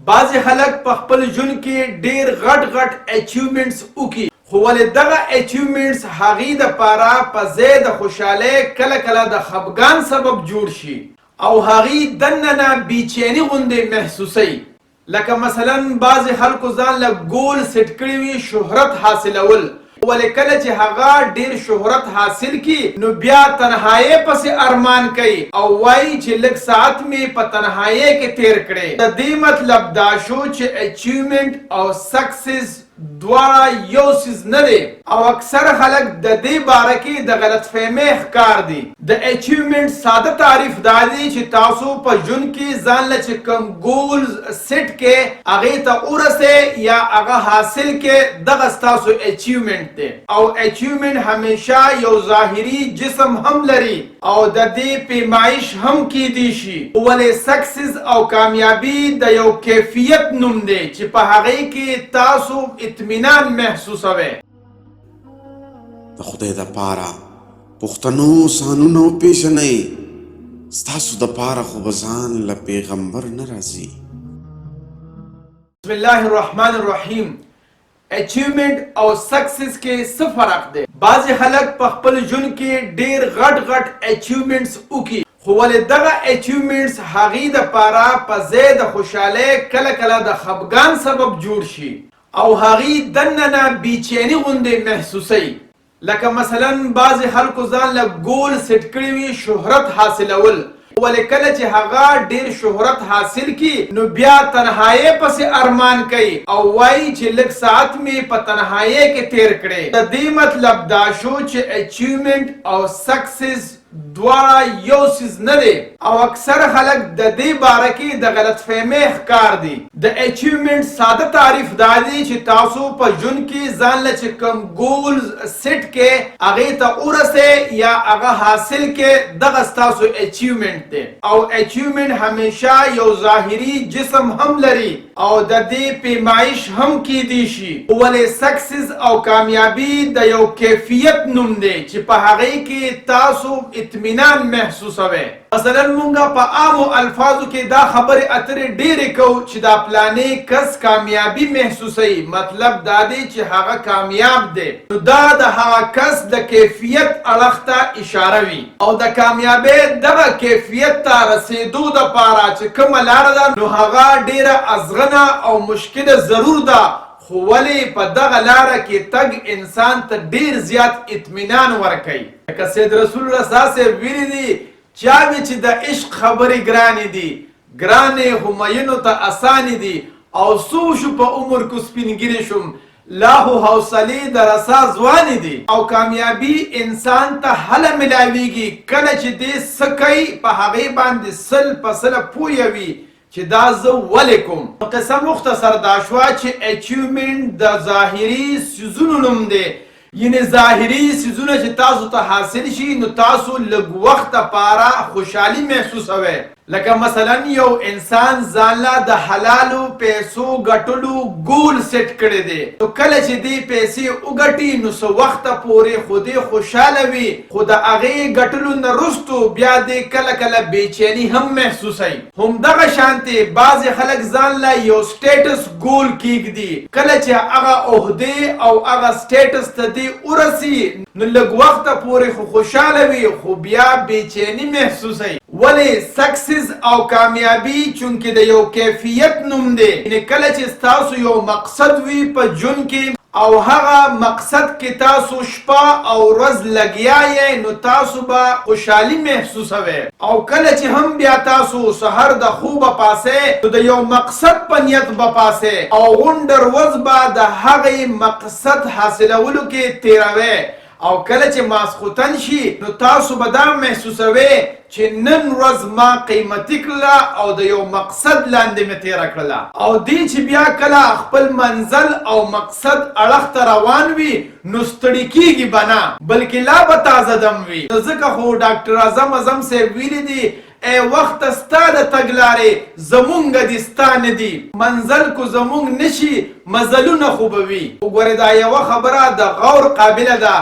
بعضې خلک په خپل ژوند کې ډېر غټ اچیومنټس وکړي، خو ولې دغه اچیومنټس هغې دپاره په ځای د خوشحالۍ کله کله د خفګان سبب جوړ شي او هغې دننه بېچیني غوندې محسوسوي. لکه مثلا بعضې خلکو ځان له ګول سیټ کړي وي شهرت حاصلول، ولې کله چې هغه ډیر شهرت حاصل کی نو بیا تنهایی پسې ارمان کوي او وایي چې لږ ساعت مې په تنهایی کې تیر کړي. د دې مطلب دا شو چې اچیومنټ او سکسس دواړه یو څیز نه دی او اکثر خلک د دې باره کې د غلط فهمۍ ښکار دي. د اچیومنټ ساده تعریف دا دی چې تاسو په ژوند کې ځان له چې کوم ګولز سیټ کې هغې ته ورسئ یا هغه حاصل کې، دغه ستاسو اچیومنټ دی. او اچیومنټ همیشه یو ظاهري جسم هم لري او د دې پیمایش هم کیدی شي، ولې سکسس او کامیابی د یو کیفیت نوم دی چې په هغې کې تاسو اطمینان محسوسوي. د خدای دپاره پښتنو سانونو پیژنئ، ستاسو دپاره خو به ځان له پیغمبر نه راځي. بسم الله الرحمن الرحیم. اچیومنٹ او سکسس کې څه فرق دی؟ بعضې خلک په خپل ژوند کې ډېر غټ اچیومنټس وکړي، خو ولې دغه اچیومنټس هغې دپاره په ځای د خوشحالۍ کله کله د خفګان سبب جوړ شي او هغې دننه بېچیني غوندې محسوسوي. لکه مثلا بعضې خلکو ځان له ګول سیټ کړي وي شهرت حاصلول، ولې کله چې هغه ډیر شهرت حاصل کی نو بیا تنهایی پسې ارمان کوي او وایي چې لږ ساعت مې په تنهایی کې تیر کړي. د دې مطلب دا شو چې اچیومنټ او سکسس دواړه یو څیز نه دی او اکثر خلک د دې باره کې د غلط فهمۍ ښکار دي. د اچیومنټ ساده تعریف دا دی چې تاسو په ژوند کې ځان له چې کوم ګولز سیټ کې هغې ته ورسئ یا هغه حاصل کې، دغه ستاسو اچیومنټ دی. او اچیومنټ همیشه یو ظاهري جسم هم لري او د دې پیمایش هم کیدی شي، ولې سکسس او کامیابی د یو کیفیت نوم دی چې په هغې کې تاسو اطمینان محسوسوي. مثلا مونږه په عامو الفاظو کې دا خبرې اترې ډېرې کوو چې دا پلانې کس کامیابي محسوسوي، مطلب دا دی چې هغه کامیاب دی. نو دا د هغه کس د کیفیت اړخ ته اشاره وي او د کامیابۍ دغه کیفیت ته رسېدو دپاره چې کومه لاره ده نو هغه ډېره ازغنه او مشکله ضرور ده، خو ولې په دغه لاره کې تګ انسان ته ډېر زیات اطمینان ورکوي. لکه سید رسول الله صلی الله علیه وسلم ویلي دي چا وی چې د عشق خبرې ګرانې دي، ګرانې خو مینو ته اسانې دي، او څو شو په عمر کو سپینګیرې شوم لا خو حوصلې د رسا ځوانې دي. او کامیابي انسان ته هله ملاویږي کله چې دې څه کوي په هغې باندې سل په سله پویه وي چې دا زه ولې کوم. قصه مختصر دا شوه چې اچیومنټ د ظاهري څیزونو نوم دی، یعنې ظاهري څیزونه چې تاسو ته حاصل شي نو تاسو لږ وخت دپاره خوشحالي محسوسوئ. لکه مثلا یو انسان ځان له د حلالو پیسو ګټلو ګول سیټ کړی دی، نو کله چې دې پیسې وګټي نو څه وخته پورې خو دې خوشحاله وي، خو د هغې ګټلو نه وروستو بیا دې کله کله بېچیني هم محسوسوي. همدغه شانتې بعضې خلک ځان له یو سټیټس ګول کیږدي، کله چې هغه عهدې او هغه سټیټس ته دې ورسي نو لږ وخته پورې خو خوشحاله وي خو بیا بېچیني محسوسوي. ولې سکسس او کامیابی چونکې د یو کیفیت نوم دی، یعنې کله چې ستاسو یو مقصد وي په ژوند کې او هغه مقصد کې تاسو شپه او ورځ لګیا یې نو تاسو به خوشحالي محسوسوئ. او کله چې هم بیا تاسو سحر د خوبه پاسئ نو د یو مقصد په نیت به پاسئ او غونډه ورځ به د هغې مقصد حاصلولو کې تیروئ. او کله چې ماسخوتن شي نو تاسو به دا محسوسوئ چې نن ورځ ما قیمتي کړله او د یو مقصد لاندې مې تیره کړله. او دې چې بیا کله خپل منزل او مقصد اړخ ته روان وي نو ستړي کیږي به نه بلکې لا به تازه دم وي. ځکه خو ډاکټر اعظم صاحب ویلي دي ای وخت ستا د تګلارې زمونږ دي ستا نه دي، منزل کو زمونږ نشي مزلونه خو به وي. وګورئ دا یوه خبره د غور قابله ده،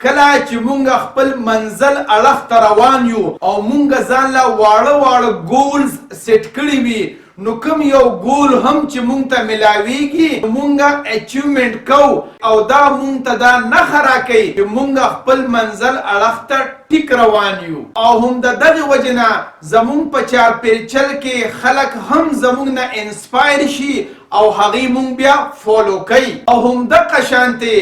کله چې مونږ خپل منزل اړخ ته روان یو او مونږ ځان له واړه ګولز سیټ کړي وي نو کوم یو ګول هم چې مونږ ته ملاویږي مونږ اچیومنٹ کوو او دا مونږ ته دا نښه راکوي چې مونږ خپل منزل اړخ ته ټیک روان یو او هم د دغې وجې نه زمونږ په چارپیچل کې خلک هم زمونږ نه انسپایر شي او هغې مونږ بیا فالو کوي او هم دغه شانتې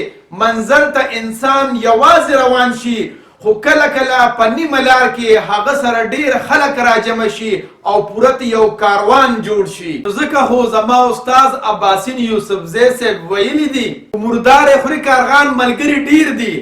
منزل ته انسان یوازې روان شي خو کله کله په نیمه لار کې هغه سره ډیر خلک راجمع شي او پوره یو کاروان جوړ شي ځکه خو زما استاد عباسین یوسفزی صاحب ویلي دي مردار خوري کارغان ملګري ډیر دي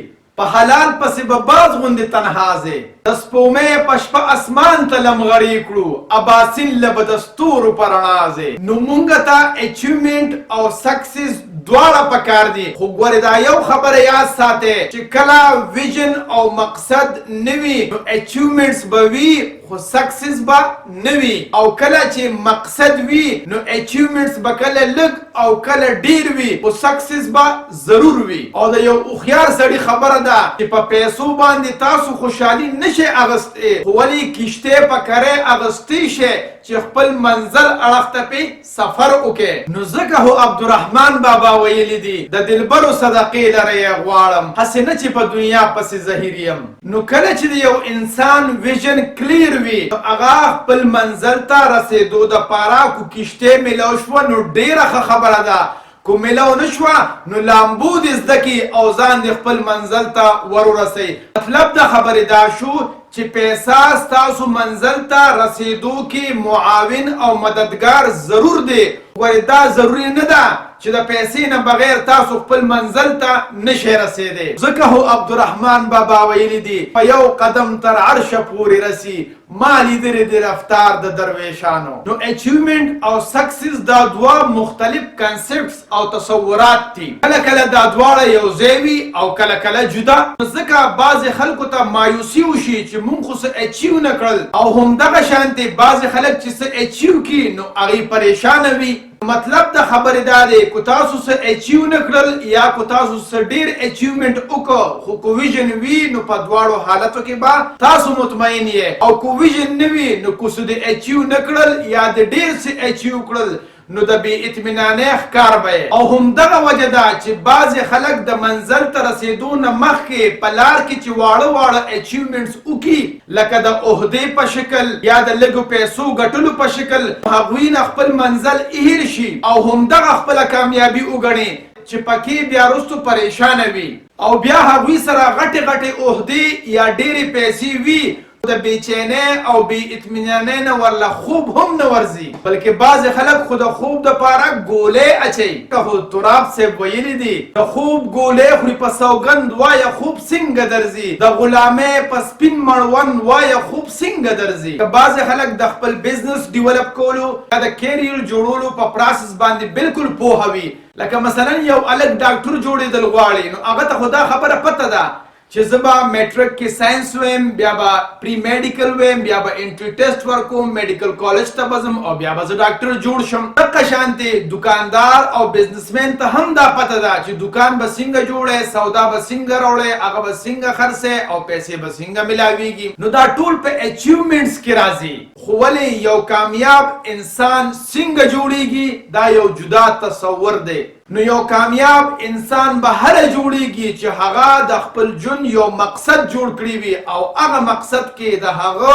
په حلال پسې به باز غوندې تنها ځې د سپومۍ په شپه اسمان ته لمغړی کړو عباسین له به د ستورو په رڼا ځې نو مونږ ته اچیومنټ او سکسیس دواړه پکار دي خو ګورې دا یو خبره یاد ساتئ چې کله ویژن او مقصد نه وي نو اچیومنټس به وي خو سکسیس به نه وي او کله چې مقصد وي نو اچیومنټس به کله لږ او کله ډیر وي خو سکسیس به ضرور وي او د یو هوښیار سړي خبره ده چې په پیسو باندې تاسو خوشحالي نشئ اغستی خو ولې کشتۍ په کری اغستی شئ چې خپل منزل اړخ ته پې سفر وکړئ نو ځکه هو عبدالرحمن بابا ویلی دي د دلبرو صدقې لره یې غواړم هسې نه چې په دنیا پسې زهیر یم نو کله چې د یو انسان ویژن کلیر وي نو هغه خپل منزل ته رسېدو دپاره کو کشتۍ میلاو شوه نو ډېره ښه خبره ده کو میلاو نشوه نو لامبو دې زده کړي او ځان دې خپل منزل ته ور ورسوي مطلب د خبرې دا شو چې پیسه ستاسو منزل ته رسیدو کې معاون او مددگار ضرور دی ولې دا ضروري نه ده چې د پیسې نه بغیر تاسو خپل منزل ته نشئ رسیدی ځکه هو عبدالرحمن بابا ویلي دي په یو قدم تر عرشه پورې رسي ما لیدلې د رفتار د درویشانو نو اچیومنټ او سکسیس دا دوه مختلف کنسپټس او تصورات دي کله کله دا دواړه یو ځای وي او کله کله جدا ځکه بعضې خلکو ته مایوسي وشي چې مونږ خو څه اچیو نه کړل او همدغه شانتې بعضې خلک چې څه اچیو کړي نو هغې پریشانه وي مطلب د خبرې دا دی که تاسو څه اچیو نه کړل یا که تاسو څه ډېر اچیومنټ وکړو خو که ویژن وي نو په دواړو حالتو کې به تاسو مطمئن یې او که ویژن نه وي نو که څه د اچیو نه کړل یا د ډېر څه اچیو کړل نو د بې اطمینانۍ ښکار به او همدغه وجه ده چې بعضې خلک د منزل ته رسېدو نه مخکې په لار کې چې واړه واړه اچیومنټس وکړي لکه د عهدې په شکل یا د لږو پیسو ګټلو په شکل هغوی نه خپل منزل هیر شي او همدغه خپله کامیابي وګڼي چې پکې بیا وروستو پریشانه وي او بیا هغوی سره غټې غټې عهدې یا ډېرې پیسې وي د بېچینۍ او بې اطمینانۍ نه ورله خوب هم نه ورځي بلکې بعضې خلک خو د خوب دپاره ګولۍ اچوي که خو تراب صاحب ویلي دي د خوب ګولۍ خوري په سوګند وایه خوب څنګه درځي د غلامۍ په سپین مړوند وایه خوب څنګه درځي که بعضې خلک د خپل بزنس ډیولپ کولو یا د کیریئر جوړولو په پروسس باندې بالکل پوهه وي لکه مثلا یو الګ ډاکټر جوړېدل غواړي نو هغه ته خو دا خبره پته ده چې زه به میټرک کې ساینس ویم بیا به پری میډیکل ویم بیا به انټري ټیسټ ورکوم میډیکل کالج ته به ځم او بیا به زه ډاکټر جوړ شم دغه شانتې دکاندار او بزنسمین ته هم دا پته ده چې دکان به څنګه جوړی سودا به څنګه راوړی هغه به څنګه خرڅی او پیسې به څنګه ملاویږي نو دا ټول په اچیومنټس کې راځي خو ولې یو کامیاب انسان څنګه جوړیږي دا یو جدا تصور دی نو یو کامیاب انسان به هله جوړیږي چې هغه د خپل ژوند یو مقصد جوړ کړی وي او هغه مقصد کې د هغه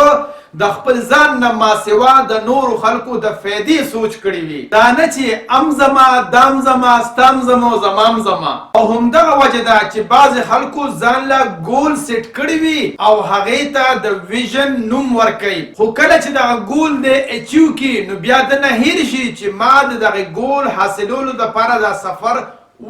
د خپل ځان نه ماسوا د نورو خلکو د فایدې سوچ کړی وي دا نه چې ام زما دام زما ستام زما او زمام زما او همدغه وجه ده چې بعضې خلکو ځان له ګول سیټ کړی وي او هغې ته د ویژن نوم ورکوي خو کله چې دغه ګول دی اچیو کړي نو بیا د نه هیر شي چې ما د دغه ګول حاصلولو دپاره دا سفر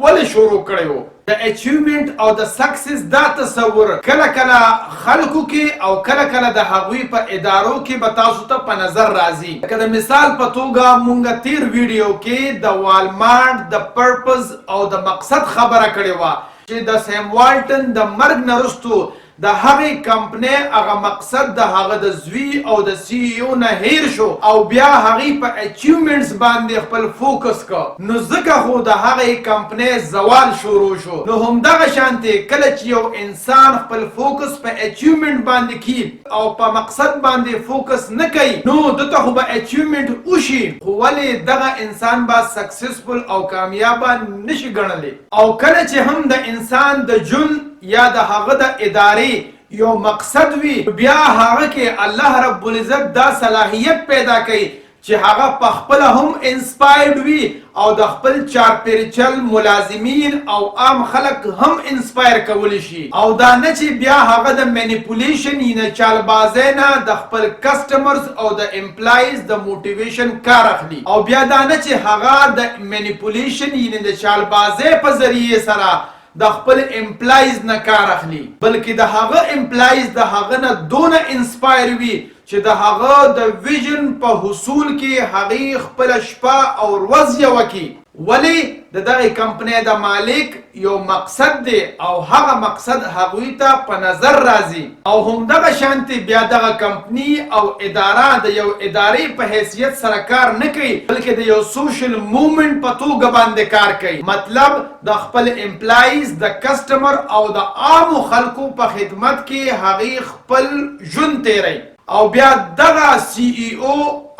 ولې شروع کړی و د اچیومنټ او د سکسیس دا تصور کله کله خلکو کې او کله کله د هغوی په ادارو کې به تاسو ته په نظر راځي لکه د مثال په توګه مونږ تیر ویډیو کې د والمارټ د پرپز او د مقصد خبره کړې وه چې د سیم والټن د مرګ نه وروستو د هغې کمپنۍ هغه مقصد د هغه د زوی او د سی او نه هیر شو او بیا هغې په اچیومنټس باندې خپل فوکس کو نو ځکه خو د هغې کمپنۍ زوال شروع شو. نو همدغه شانتې کله چې یو انسان خپل فوکس په اچیومنټ باندې کی او په مقصد باندې فوکس نه کوي نو دته خو به اچیومنټ وشي خو ولې دغه انسان به سکسسفل او کامیابه نشي ګڼلی. او کله چې هم د انسان د جون یا د هغه د ادارې یو مقصد وي بیا هغه کې الله رب العزت دا صلاحیت پیدا کوي چې هغه په خپل هم انسپایرډ وي او د خپل چارپیرچل ملازمین او عام خلک هم انسپایر کولی شي او دا نه چې بیا هغه د مینیپولیشن یا چالبازۍ نه د خپل کسټمرز او د امپلایز د موټیویشن کار اخلي او بیا دا نه چې هغه د مینیپولیشن یا د چالبازۍ په ذریعه سره د خپل امپلایز نه کار اخلي بلکې د هغه امپلایز د هغه نه دونه انسپایر وي چې د هغه د ویژن په حصول کې هغې خپل شپه او ورځ یوه کړي. ولې د دغې کمپنۍ د مالک یو مقصد دی او هغه مقصد هغوی ته په نظر راځي او همدغه شانتې بیا دغه کمپني او اداره د یو ادارې په حیثیت سره کار نه کوي بلکې د یو سوشل موومنټ په توګه باندې کار کوي. مطلب د خپل امپلایز د کسټمر او د عامو خلکو په خدمت کې هغې خپل ژوند تیروي او بیا دغه سی ای او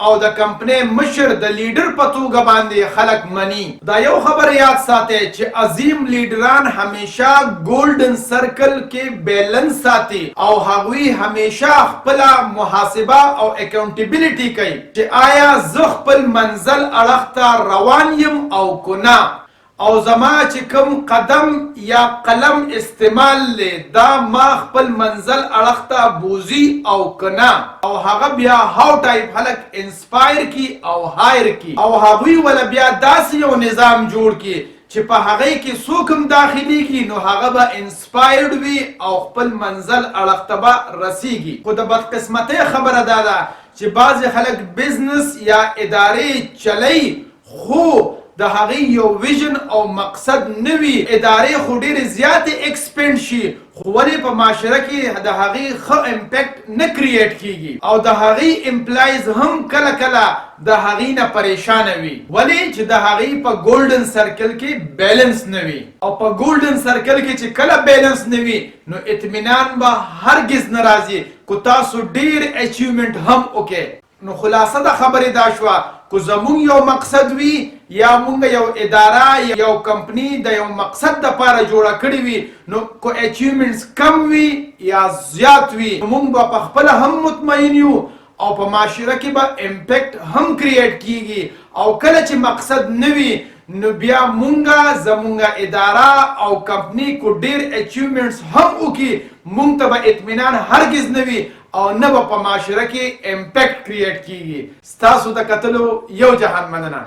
او د کمپنۍ مشر د لیډر په توګه باندې خلک مني. دا یو خبر یاد ساتئ چې عظیم لیډران همیشه ګولډن سرکل کې بیلنس ساتي او هغوی همیشه خپل محاسبه او اکاونټیبلیټي کوي چې آیا زه خپل منزل اړخ ته روان یم او که نه او زما چې کوم قدم یا قلم استعمال لی دا ما خپل منزل اړخ ته بوزي او که نه او هغه بیا هاو ټایپ خلک انسپایر کی او هایر کی او هغوی ولا بیا داسې یو نظام جوړ کی چې په هغې کې څوک هم داخلیږي نو هغه به انسپایرډ وي او خپل منزل اړخ ته به رسیږي. خو د بدقسمتۍ خبره دا ده چې بعضې خلک بزنس یا ادارې چلی خو د هغې یو ویژن او مقصد نه وي ادارې خو ډېرې زیاتې ایکسپینډ شي خو ولې په معاشره کې د هغې ښه امپیکټ نه کریټ کیږي او د هغې امپلایز هم کله کله د هغې نه پریشانه وي ولې چې د هغې په ګولډن سرکل کې بیلنس نه وي او په ګولډن سرکل کې چې کله بیلنس نه وي نو اطمینان به هرګز نه راځي کو تاسو ډېر اچیومنټ هم وکړئ. نو خلاصه د خبرې دا شوه کو زمونږ یو مقصد وي یا مونږ یو اداره یو کمپنی د یو مقصد دپاره جوړه کړې وي نو کو اچیومنټس کم وي یا زیات وي مونږ به په خپله هم مطمئن یو او په معاشره کې به امپیکټ هم کریټ کیږي او کله چې مقصد نه وي نو بیا مونږه زمونږه اداره او کمپنی کو ډېر اچیومنټس هم وکړي مونږ ته به اطمینان هرګز نه وي او نه به په معاشره کې امپیکټ کریټ کیږي. ستاسو د کتلو یو جهان مننه.